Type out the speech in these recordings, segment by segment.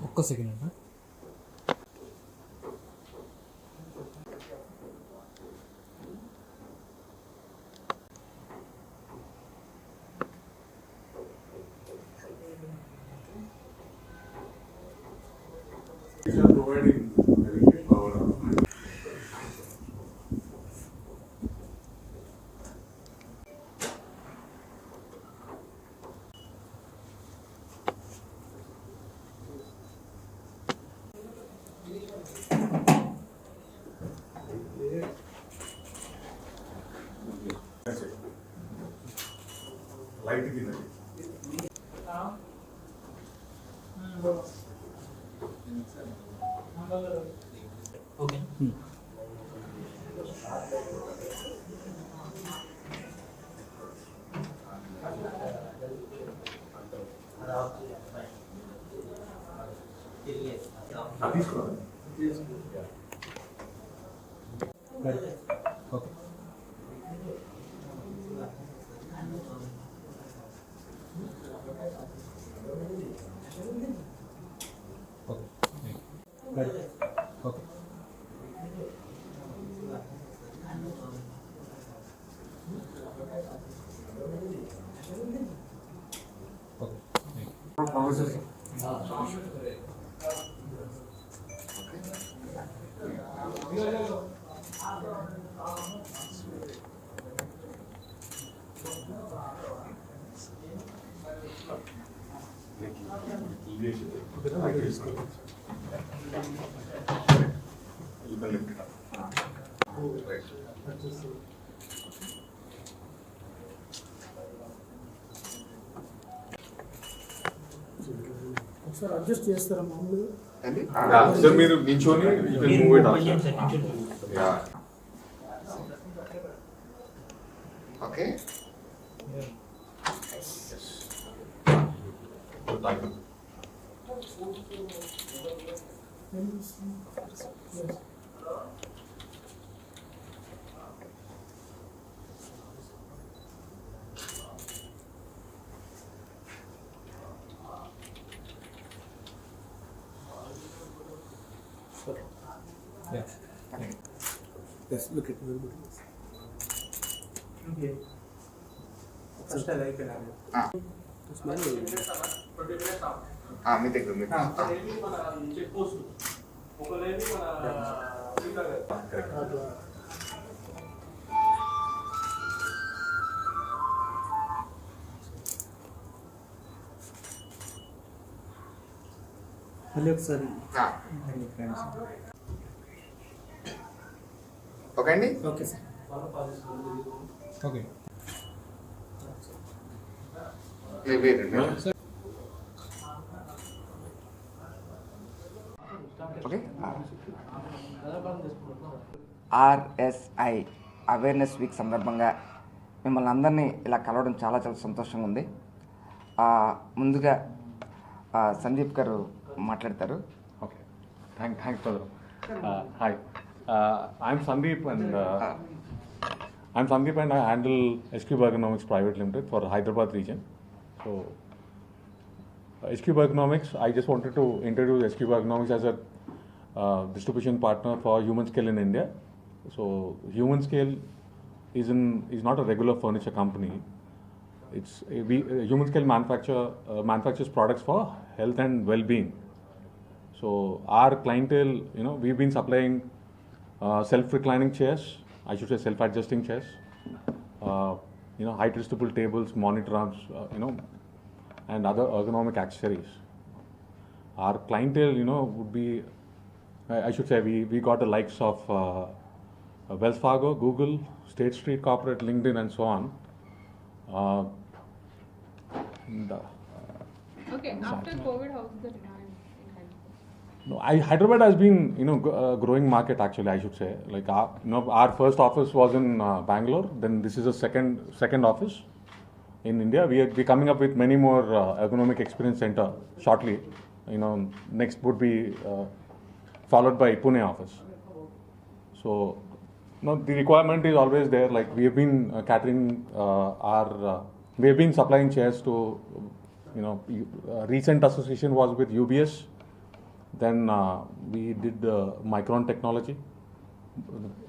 ఒక్క సెకండ్ అన్న. providing electric power. Light की नहीं. ఓకే. తీసుకోవాలి. Okay. Okay. You can lift it up. Right. ఒకసారి అడ్జస్ట్ చేస్తారా మామూలుగా? సార్ మీరు నించోని you can move it up. Yeah. Okay. Yes. So thank you. Yes. Yes, look at me. Okay. First I like it. Smile. మీ దగ్గర మీ మళ్ళీ ఒకసారి okay అండి. Okay sir. Okay. Okay. RSI awareness week సందర్భంగా మిమ్మల్ని అందరినీ ఇలా కలవడం చాలా చాలా సంతోషంగా ఉంది. ముందుగా సందీప్ గారు మాట్లాడతారు. Okay. Thanks, brother. Hi. I'm Sandeep and I handle SQ Ergonomics Private Limited for Hyderabad region. So, SQ Ergonomics, I just wanted to introduce SQ Ergonomics as a distribution partner for Human Scale in India. So, Human Scale is not a regular furniture company. Human Scale manufactures products for health and well-being. So our clientele, we've been supplying self-reclining chairs, I should say self-adjusting chairs, height adjustable tables, monitor arms, and other ergonomic accessories. Our clientele, would be, I should say, we got the likes of Wells Fargo, Google, State Street Corporate, LinkedIn, and so on. Okay, after COVID, how's the demand in Hyderabad? No, Hyderabad has been, growing market actually, I should say. Like our first office was in Bangalore. Then this is a second office in India. We're coming up with many more ergonomic experience center shortly. Next would be followed by Pune office. So, the requirement is always there. Like we have been catering we have been supplying chairs to recent association was with UBS. Then we did Micron Technology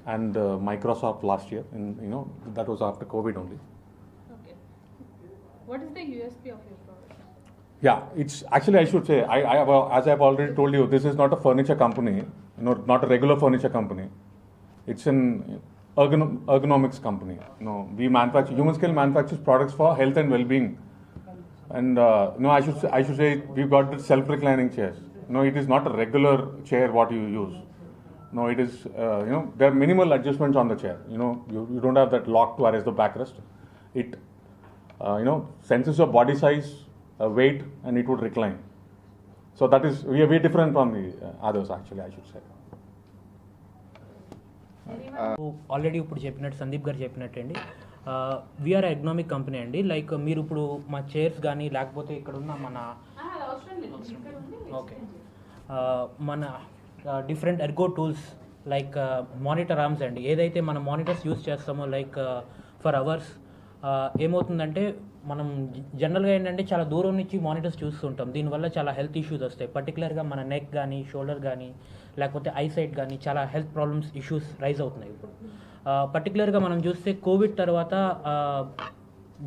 and Microsoft last year, and that was after COVID only. Okay. What is the USP of your product? Yeah, it's actually, I should say, as I've already told you, this is not a furniture company, not a regular furniture company. It's an ergonomics company. We manufacture, Human Scale manufactures products for health and well-being. And I should say we've got the self-reclining chairs. It is not a regular chair what you use. No, it is, there are minimal adjustments on the chair. You don't have that lock to arrest the backrest. It, senses your body size, weight, and it would recline. So that is, we are very different from the others actually, I should say. Already ఇప్పుడు చెప్పినట్టు సందీప్ గారు చెప్పినట్టు అండి, we are economic company అండి. Like మీరు ఇప్పుడు మా chairs కానీ లేకపోతే ఇక్కడ ఉన్న మన ఓకే మన different Ergo tools like monitor arms అండి, ఏదైతే మనం మానిటర్స్ యూస్ చేస్తామో లైక్ ఫర్ అవర్స్, ఏమవుతుందంటే మనం జనరల్గా ఏంటంటే చాలా దూరం నుంచి మానిటర్స్ చూస్తుంటాం. దీనివల్ల చాలా హెల్త్ ఇష్యూస్ వస్తాయి. పర్టికులర్గా మన నెక్ కానీ షోల్డర్ కానీ లేకపోతే ఐసైట్ కానీ చాలా హెల్త్ ప్రాబ్లమ్స్ ఇష్యూస్ రైజ్ అవుతున్నాయి ఇప్పుడు. పర్టికులర్గా మనం చూస్తే కోవిడ్ తర్వాత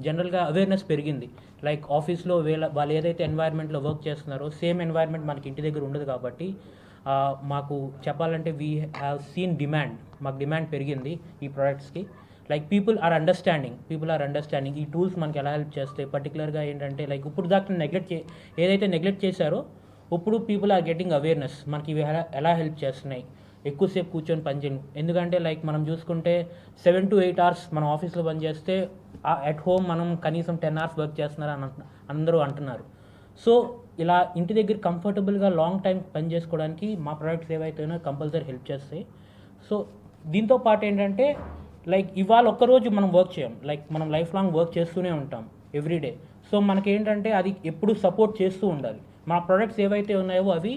జనరల్గా అవేర్నెస్ పెరిగింది. లైక్ ఆఫీస్లో వాళ్ళు ఏదైతే ఎన్వైర్న్మెంట్లో వర్క్ చేస్తున్నారో సేమ్ ఎన్వైర్న్మెంట్ మనకి ఇంటి దగ్గర ఉండదు కాబట్టి మాకు చెప్పాలంటే వీ హ్యావ్ సీన్ డిమాండ్, మాకు డిమాండ్ పెరిగింది ఈ ప్రోడక్ట్స్కి. లైక్ పీపుల్ ఆర్ అండర్స్టాండింగ్ ఈ టూల్స్ మనకి ఎలా హెల్ప్ చేస్తాయి. పర్టికులర్గా ఏంటంటే లైక్ ఇప్పుడు దాకా ఏదైతే నెగ్లెక్ట్ చేశారో ఇప్పుడు పీపుల్ ఆర్ గెటింగ్ అవేర్నెస్ మనకి ఇవి ఎలా హెల్ప్ చేస్తున్నాయి. ఎక్కువసేపు కూర్చొని పనిచేయండి, ఎందుకంటే లైక్ మనం చూసుకుంటే 7 to 8 hours మనం ఆఫీస్లో పనిచేస్తే అట్ హోమ్ మనం కనీసం 10 hours వర్క్ చేస్తున్నారు అని అందరూ అంటున్నారు. సో ఇలా ఇంటి దగ్గర కంఫర్టబుల్గా లాంగ్ టైం పని చేసుకోవడానికి మా ప్రోడక్ట్స్ ఏవైతే కంపల్సరీ హెల్ప్ చేస్తాయి. సో దీంతో పాటు ఏంటంటే లైక్ ఇవాళ ఒక్కరోజు మనం వర్క్ చేయం, లైక్ మనం లైఫ్ లాంగ్ వర్క్ చేస్తూనే ఉంటాం ఎవ్రీడే. సో మనకేంటంటే అది ఎప్పుడు సపోర్ట్ చేస్తూ ఉండాలి. మా ప్రోడక్ట్స్ ఏవైతే ఉన్నాయో అవి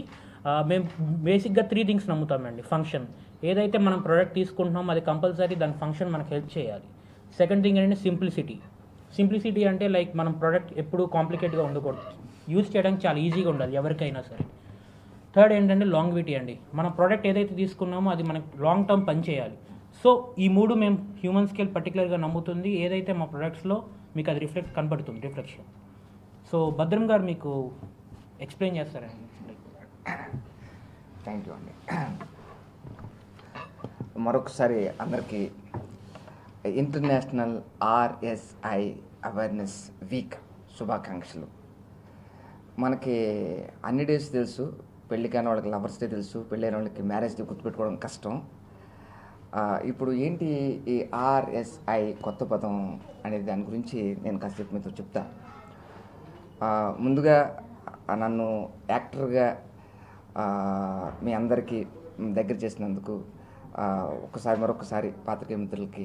మేము బేసిక్గా 3 things నమ్ముతామండి. ఫంక్షన్, ఏదైతే మనం ప్రోడక్ట్ తీసుకుంటున్నామో అది కంపల్సరీ దాని ఫంక్షన్ మనకు హెల్ప్ చేయాలి. సెకండ్ థింగ్ ఏంటంటే సింప్లిసిటీ అంటే లైక్ మనం ప్రోడక్ట్ ఎప్పుడు కాంప్లికేట్గా ఉండకూడదు, యూజ్ చేయడానికి చాలా ఈజీగా ఉండాలి ఎవరికైనా సరే. థర్డ్ ఏంటంటే లాంగ్విటీ అండి, మన ప్రోడక్ట్ ఏదైతే తీసుకున్నామో అది మనకు లాంగ్ టర్మ్ పని చేయాలి. సో ఈ 3 మేము హ్యూమన్ స్కేల్ పర్టికులర్గా నమ్ముతుంది. ఏదైతే మా ప్రొడక్ట్స్లో మీకు అది కనపడుతుంది రిఫ్లెక్షన్. సో భద్రం గారు మీకు ఎక్స్ప్లెయిన్ చేస్తారండి. థ్యాంక్ యూ అండి. మరొకసారి అందరికీ ఇంటర్నేషనల్ RSI అవేర్నెస్ వీక్ శుభాకాంక్షలు. మనకి అన్ని డేస్ తెలుసు, పెళ్ళి కాని వాళ్ళకి లవర్స్ డే తెలుసు, పెళ్ళైన వాళ్ళకి మ్యారేజ్ డే గుర్తుపెట్టుకోవడం కష్టం. ఇప్పుడు ఏంటి ఈ RSI కొత్త పదం అనేది దాని గురించి నేను కాసేపు మీతో చెప్తా. ముందుగా నన్ను యాక్టర్గా మీ అందరికీ దగ్గర చేసినందుకు మరొకసారి పాత్రికేయ మిత్రులకి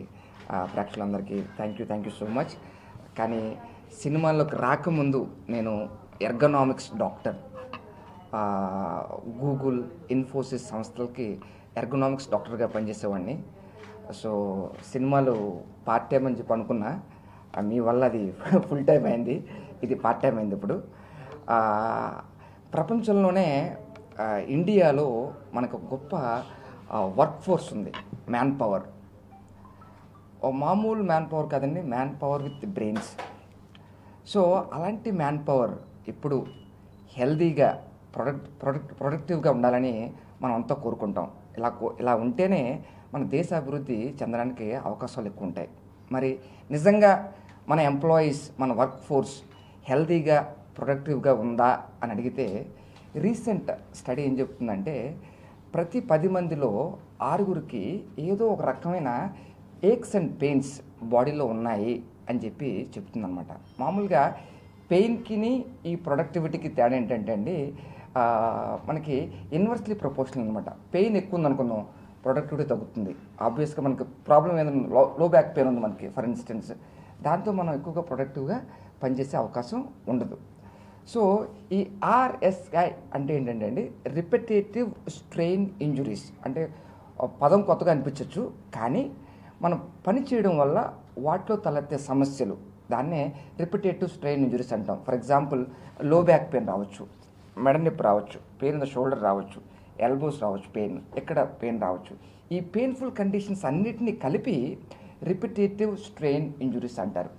ప్రేక్షకులందరికీ థ్యాంక్ యూ సో మచ్. కానీ సినిమాల్లోకి రాకముందు నేను ఎర్గనామిక్స్ డాక్టర్, గూగుల్, ఇన్ఫోసిస్ సంస్థలకి ఎర్గనామిక్స్ డాక్టర్గా పనిచేసేవాడిని. సో సినిమాలు పార్ట్ టైం అని చెప్పి అనుకున్నా, మీ వల్ల అది ఫుల్ టైం అయింది, ఇది పార్ట్ టైం అయింది. ఇప్పుడు ప్రపంచంలోనే ఇండియాలో మనకు గొప్ప వర్క్ ఫోర్స్ ఉంది, మ్యాన్ పవర్. మామూలు మ్యాన్ పవర్ కాదండి, man power with brains. So అలాంటి మ్యాన్ పవర్ ఇప్పుడు హెల్దీగా ప్రొడక్టివ్గా ఉండాలని మనం అంతా కోరుకుంటాం. ఇలా ఉంటేనే మన దేశ అభివృద్ధి చెందడానికి అవకాశాలు ఎక్కువ ఉంటాయి. మరి నిజంగా మన ఎంప్లాయీస్, మన వర్క్ ఫోర్స్ హెల్దీగా ప్రొడక్టివ్గా ఉందా అని అడిగితే రీసెంట్ స్టడీ ఏం చెప్తుందంటే ప్రతి 10 మందిలో 6గురికి ఏదో ఒక రకమైన ఏక్స్ అండ్ పెయిన్స్ బాడీలో ఉన్నాయి అని చెప్పి చెప్తుందన్నమాట. మామూలుగా పెయిన్కిని ఈ ప్రొడక్టివిటీకి తేడా ఏంటంటే అండి, మనకి ఇన్వర్స్లీ ప్రపోర్షనల్ అనమాట. పెయిన్ ఎక్కువ ఉందనుకుందాం, ప్రొడక్టివిటీ తగ్గుతుంది. ఆబ్వియస్గా మనకి ప్రాబ్లం ఏదైనా లో బ్యాక్ పెయిన్ ఉంది మనకి ఫర్ ఇన్స్టెన్స్, దాంతో మనం ఎక్కువగా ప్రొడక్టివ్గా పనిచేసే అవకాశం ఉండదు. సో ఈ RSI అంటే ఏంటంటే అండి, రిపిటేటివ్ స్ట్రెయిన్ ఇంజురీస్. అంటే పదం కొత్తగా అనిపించవచ్చు, కానీ మనం పని చేయడం వల్ల వాటిలో తలెత్తే సమస్యలు, దాన్నే రిపిటేటివ్ స్ట్రెయిన్ ఇంజురీస్ అంటాం. ఫర్ ఎగ్జాంపుల్ లో బ్యాక్ పెయిన్ రావచ్చు, మెడ నొప్పి రావచ్చు, పెయిన్ ఇన్ ద షోల్డర్ రావచ్చు, ఎల్బోస్ రావచ్చు, పెయిన్ ఎక్కడ పెయిన్ రావచ్చు. ఈ పెయిన్ఫుల్ కండిషన్స్ అన్నిటినీ కలిపి రిపిటేటివ్ స్ట్రెయిన్ ఇంజురీస్ అంటారు.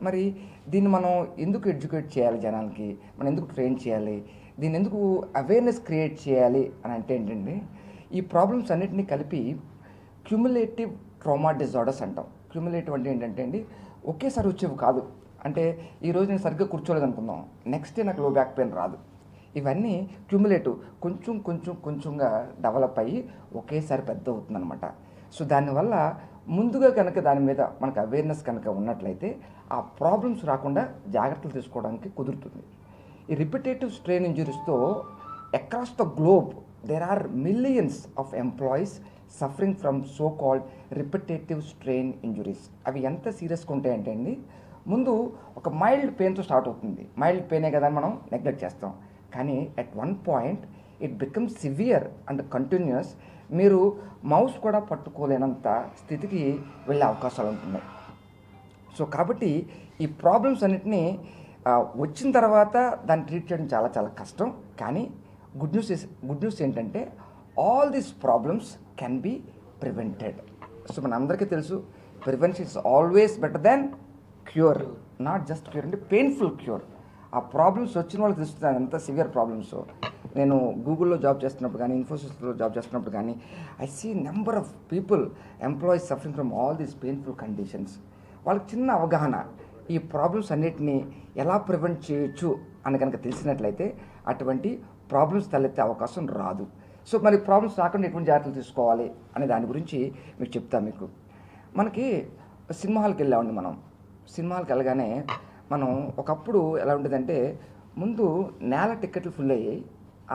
మరి దీన్ని మనం ఎందుకు ఎడ్యుకేట్ చేయాలి జనాలకి, మనం ఎందుకు ట్రైన్ చేయాలి, దీన్ని ఎందుకు అవేర్నెస్ క్రియేట్ చేయాలి అని అంటే ఏంటంటే, ఈ ప్రాబ్లమ్స్ అన్నిటినీ కలిపి క్యుములేటివ్ ట్రామా డిజార్డర్స్ అంటాం. క్యుములేటివ్ అంటే ఏంటంటే అండి, ఒకేసారి వచ్చేవి కాదు. అంటే ఈరోజు నేను సరిగ్గా కూర్చోలేదు అనుకుందాం, నెక్స్ట్ డే నాకు లో బ్యాక్ పెయిన్ రాదు. ఇవన్నీ క్యుములేటివ్, కొంచెంగా డెవలప్ అయ్యి ఒకేసారి పెద్ద అవుతుందన్నమాట. సో దానివల్ల ముందుగా కనుక దాని మీద మనకు అవేర్నెస్ కనుక ఉన్నట్లయితే ఆ ప్రాబ్లమ్స్ రాకుండా జాగ్రత్తలు తీసుకోవడానికి కుదురుతుంది. ఈ రిపిటేటివ్ స్ట్రెయిన్ ఇంజురీస్తో across the globe there are millions of employees suffering from so called repetitive strain injuries. అవి ఎంత సీరియస్గా ఉంటాయంటే అండి, ముందు ఒక మైల్డ్ పెయిన్తో స్టార్ట్ అవుతుంది. మైల్డ్ పెయినే కదా అని మనం నెగ్లెక్ట్ చేస్తాం. కానీ at one point it becomes severe and continues. మీరు మౌస్ కూడా పట్టుకోలేనంత స్థితికి వెళ్ళే అవకాశాలు ఉంటున్నాయి. సో కాబట్టి ఈ ప్రాబ్లమ్స్ అన్నిటినీ వచ్చిన తర్వాత దాన్ని ట్రీట్ చేయడం చాలా చాలా కష్టం. కానీ గుడ్ న్యూస్ ఏంటంటే all these problems can be prevented. So మన అందరికీ తెలుసు, prevention is always better than cure. Not just cure అంటే పెయిన్ఫుల్ క్యూర్. ఆ ప్రాబ్లమ్స్ వచ్చిన వాళ్ళకి తెలుస్తుంది ఎంత సివియర్ ప్రాబ్లమ్స్. నేను గూగుల్లో జాబ్ చేస్తున్నప్పుడు కానీ, ఇన్ఫోసిస్లో జాబ్ చేస్తున్నప్పుడు కానీ, I see number of people employees suffering from all these painful conditions. వాళ్ళకి చిన్న అవగాహన, ఈ ప్రాబ్లమ్స్ అన్నిటినీ ఎలా ప్రివెంట్ చేయొచ్చు అని కనుక తెలిసినట్లయితే అటువంటి ప్రాబ్లమ్స్ తలెత్తే అవకాశం రాదు. సో మరి ప్రాబ్లమ్స్ రాకుండా ఎటువంటి జాగ్రత్తలు తీసుకోవాలి అనే దాని గురించి మీకు చెప్తాను. మీకు మనకి సినిమా హాల్కి వెళ్ళామండి. మనం సినిమా హాల్కి వెళ్ళగానే మనం ఒకప్పుడు ఎలా ఉండేదంటే, ముందు నేల టికెట్లు ఫుల్ అయ్యాయి,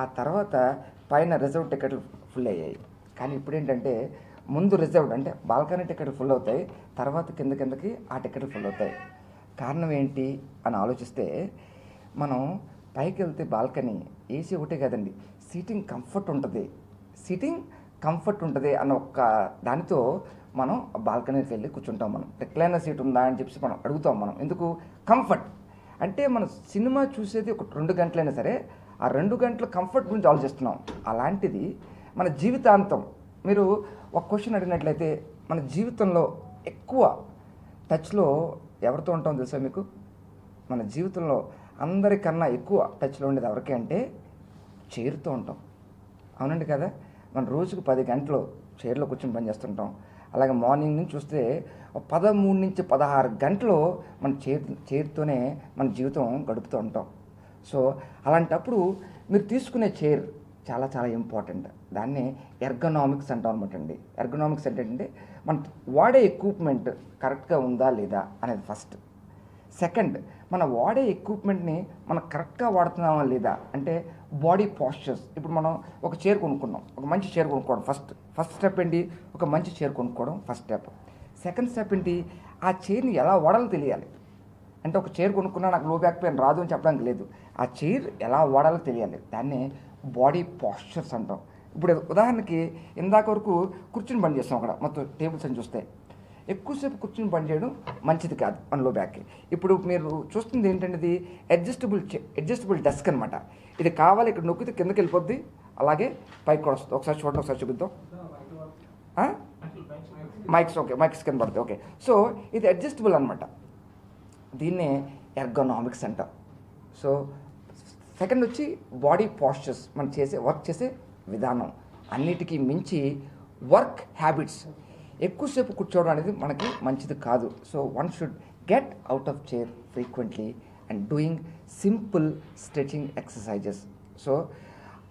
ఆ తర్వాత పైన రిజర్వ్ టికెట్లు ఫుల్ అయ్యాయి. కానీ ఇప్పుడు ఏంటంటే, ముందు రిజర్వ్డ్ అంటే బాల్కనీ టికెట్లు ఫుల్ అవుతాయి, తర్వాత కిందకి ఆ టికెట్లు ఫుల్ అవుతాయి. కారణం ఏంటి అని ఆలోచిస్తే, మనం పైకి వెళ్తే బాల్కనీ ఏసీ ఒకటే కదండి, సీటింగ్ కంఫర్ట్ ఉంటుంది అన్న ఒక్క దానితో మనం బాల్కనీకి వెళ్ళి కూర్చుంటాం. మనం రిక్లైనర్ సీట్ ఉందా అని చెప్పి మనం అడుగుతాం. మనం ఎందుకు? కంఫర్ట్. అంటే మనం సినిమా చూసేది ఒక 2 గంటలైనా సరే ఆ 2 గంటల కంఫర్ట్ గురించి ఆలోచిస్తున్నాం. అలాంటిది మన జీవితాంతం మీరు ఒక క్వశ్చన్ అడిగినట్లయితే, మన జీవితంలో ఎక్కువ టచ్లో ఎవరితో ఉంటామో తెలుసా మీకు? మన జీవితంలో అందరికన్నా ఎక్కువ టచ్లో ఉండేది ఎవరికి అంటే చైర్తో ఉంటాం. అవునండి కదా? మన రోజుకు 10 గంటలు చైర్లో కూర్చొని పనిచేస్తుంటాం. అలాగే మార్నింగ్ నుంచి చూస్తే 13 నుంచి 16 గంటలు మన చైర్తోనే మన జీవితం గడుపుతూ ఉంటాం. సో అలాంటప్పుడు మీరు తీసుకునే చైర్ చాలా చాలా ఇంపార్టెంట్. దాన్ని ఎర్గనామిక్స్ అంటాం అనమాట అండి. ఎర్గనామిక్స్ అంటే ఏంటంటే, మన వాడే ఎక్విప్మెంట్ కరెక్ట్గా ఉందా లేదా అనేది ఫస్ట్. సెకండ్, మన వాడే ఎక్విప్మెంట్ని మనం కరెక్ట్గా వాడుతున్నామా లేదా అంటే బాడీ పాస్చర్స్. ఇప్పుడు మనం ఒక చైర్ కొనుక్కున్నాం, ఒక మంచి చైర్ కొనుక్కోవడం ఫస్ట్ స్టెప్ ఏంటి? ఒక మంచి చైర్ కొనుక్కోవడం ఫస్ట్ స్టెప్. సెకండ్ స్టెప్ ఏంటి? ఆ చైర్ని ఎలా వాడాలో తెలియాలి. అంటే ఒక చైర్ కొనుక్కున్నా నాకు లో బ్యాక్ పెయిన్ రాదు అని చెప్పడానికి లేదు. ఆ చైర్ ఎలా వాడాలో తెలియాలి. దాన్ని బాడీ పాస్చర్స్ అంటాం. ఇప్పుడు ఉదాహరణకి ఇందాక వరకు కూర్చుని పని చేస్తాం, అక్కడ మొత్తం టేబుల్స్ అని చూస్తే ఎక్కువసేపు కూర్చుని పని చేయడం మంచిది కాదు మన లో బ్యాక్కి. ఇప్పుడు మీరు చూస్తుంది ఏంటంటే, ఇది అడ్జస్టబుల్ డెస్క్ అనమాట. ఇది కావాలి, ఇక్కడ నొక్కితే కిందకి వెళ్ళిపోద్ది, అలాగే పైకి కూడా వస్తుంది. ఒకసారి చూడండి, ఒకసారి చూపిద్దాం. మైక్స్ కింద పడుతుంది. ఓకే, సో ఇది అడ్జస్టబుల్ అనమాట. దీన్నే ఎర్గనామిక్స్ అంటాం. సో సెకండ్ వచ్చి బాడీ పాస్చర్స్, మనం వర్క్ చేసే విధానం. అన్నిటికీ మించి వర్క్ హ్యాబిట్స్. ఎక్కువసేపు కూర్చోవడం అనేది మనకి మంచిది కాదు. So one should get out of chair frequently and doing simple stretching exercises. So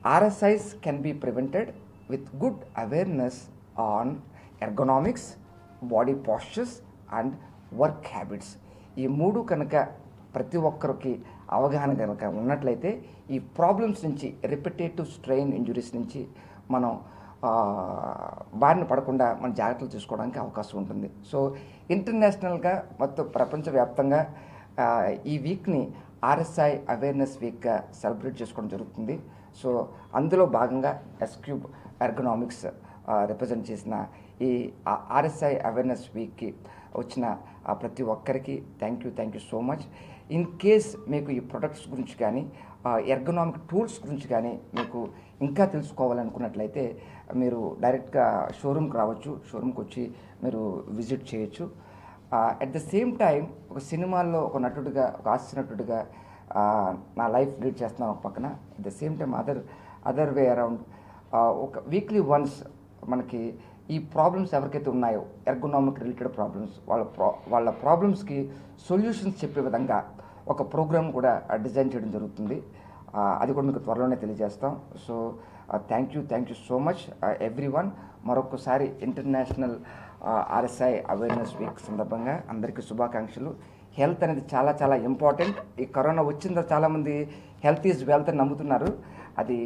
RSIs can be prevented with good awareness on ergonomics, body postures and work habits. ఈ 3 కనుక ప్రతి ఒక్కరికి అవగాహన కనుక ఉన్నట్లయితే ఈ ప్రాబ్లమ్స్ నుంచి, రిపిటేటివ్ స్ట్రెయిన్ ఇంజురీస్ నుంచి మనం బారిన పడకుండా మన జాగ్రత్తలు తీసుకోవడానికి అవకాశం ఉంటుంది. సో ఇంటర్నేషనల్గా మొత్తం ప్రపంచవ్యాప్తంగా ఈ వీక్ని RSI అవేర్నెస్ వీక్గా సెలబ్రేట్ చేసుకోవడం జరుగుతుంది. సో అందులో భాగంగా S-Cube ఎర్గనామిక్స్ రిప్రజెంట్ చేసిన ఈ RSI అవేర్నెస్ వీక్కి వచ్చిన ప్రతి ఒక్కరికి thank you so much. In case మీకు ఈ ప్రొడక్ట్స్ గురించి కానీ ఎర్గనామిక్ టూల్స్ గురించి కానీ మీకు ఇంకా తెలుసుకోవాలనుకున్నట్లయితే మీరు డైరెక్ట్గా షోరూమ్కి రావచ్చు, షోరూమ్కి వచ్చి మీరు విజిట్ చేయొచ్చు. అట్ ద సేమ్ టైం ఒక సినిమాల్లో ఒక నటుడిగా, ఒక హాస్య నటుడిగా నా లైఫ్ లీడ్ చేస్తున్నాను ఒక పక్కన. At the same time other way around ఒక వీక్లీ వన్స్ మనకి ఈ ప్రాబ్లమ్స్ ఎవరికైతే ఉన్నాయో ఎర్గనామిక్ రిలేటెడ్ ప్రాబ్లమ్స్, వాళ్ళ ప్రాబ్లమ్స్కి సొల్యూషన్స్ చెప్పే విధంగా ఒక ప్రోగ్రామ్ కూడా డిజైన్ చేయడం జరుగుతుంది. అది కూడా మీకు త్వరలోనే తెలియజేస్తాం. So thank you so much everyone. మరొకసారి ఇంటర్నేషనల్ RSI అవేర్నెస్ వీక్ సందర్భంగా అందరికీ శుభాకాంక్షలు. హెల్త్ అనేది చాలా చాలా ఇంపార్టెంట్. ఈ కరోనా వచ్చిన తర్వాత చాలామంది హెల్త్ ఈజ్ వెల్త్ అని నమ్ముతున్నారు. అది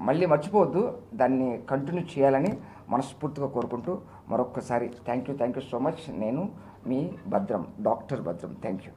మళ్ళీ మర్చిపోవద్దు, దాన్ని కంటిన్యూ చేయాలని మనస్ఫూర్తిగా కోరుకుంటూ మరొకసారి థ్యాంక్ యూ సో మచ్. నేను మీ భద్రం, డాక్టర్ భద్రం. Thank you.